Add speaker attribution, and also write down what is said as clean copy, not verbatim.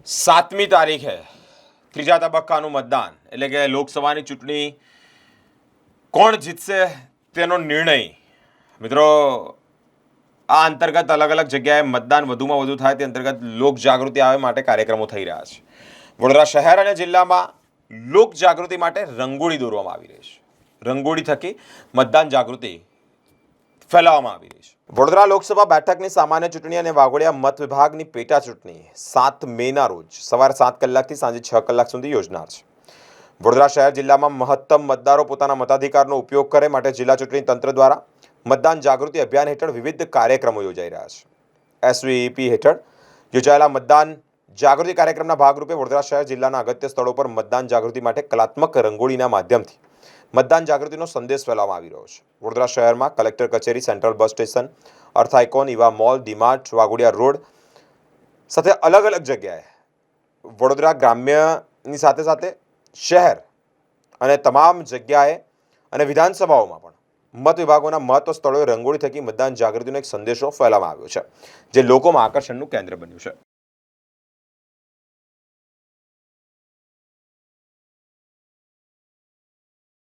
Speaker 1: 7મી તારીખે ત્રીજા તબક્કાનું મતદાન એટલે કે લોકસભાની ચૂંટણી કોણ જીતશે તેનો નિર્ણય મિત્રો આ અંતર્ગત અલગ અલગ જગ્યાએ મતદાન વધુમાં વધુ થાય તે અંતર્ગત લોક જાગૃતિ આવે માટે કાર્યક્રમો થઈ રહ્યા છે. વડોદરા શહેર અને જિલ્લામાં લોક જાગૃતિ માટે રંગોળી દોરવામાં આવી રહી છે. રંગોળી થકી મતદાન જાગૃતિ ફેલાવવામાં આવી રહી છે. વડોદરા લોકસભા બેઠકની સામાન્ય ચૂંટણી અને વાઘોડિયા મત વિભાગની પેટા ચૂંટણી 7 મેના રોજ સવારે 7 કલાકથી સાંજે 6 કલાક સુધી યોજનાર છે. વડોદરા શહેર જિલ્લામાં મહત્તમ મતદારો પોતાના મતાધિકારનો ઉપયોગ કરે માટે જિલ્લા ચૂંટણી તંત્ર દ્વારા મતદાન જાગૃતિ અભિયાન હેઠળ વિવિધ કાર્યક્રમો યોજાઈ રહ્યા છે. SVEP હેઠળ યોજાયેલા મતદાન જાગૃતિ કાર્યક્રમના ભાગરૂપે વડોદરા શહેર જિલ્લાના અગત્ય સ્થળો પર મતદાન જાગૃતિ માટે કલાત્મક રંગોળીના માધ્યમથી મતદાન જાગૃતિનો સંદેશ ફેલાવવામાં આવી રહ્યો છે. વડોદરા શહેરમાં કલેક્ટર કચેરી, central bus station, અર્થાઇકોન, ઇવા mall, DMart, Waghodia road સાથે અલગ અલગ જગ્યાએ વડોદરા ગ્રામ્યની સાથે સાથે શહેર અને તમામ જગ્યાએ અને વિધાનસભાઓમાં પણ મત વિભાગોના મહત્વ સ્થળોએ રંગોળી થકી મતદાન જાગૃતિનો એક સંદેશો ફેલાવવામાં આવ્યો છે, જે લોકોમાં આકર્ષણનું કેન્દ્ર બન્યું છે.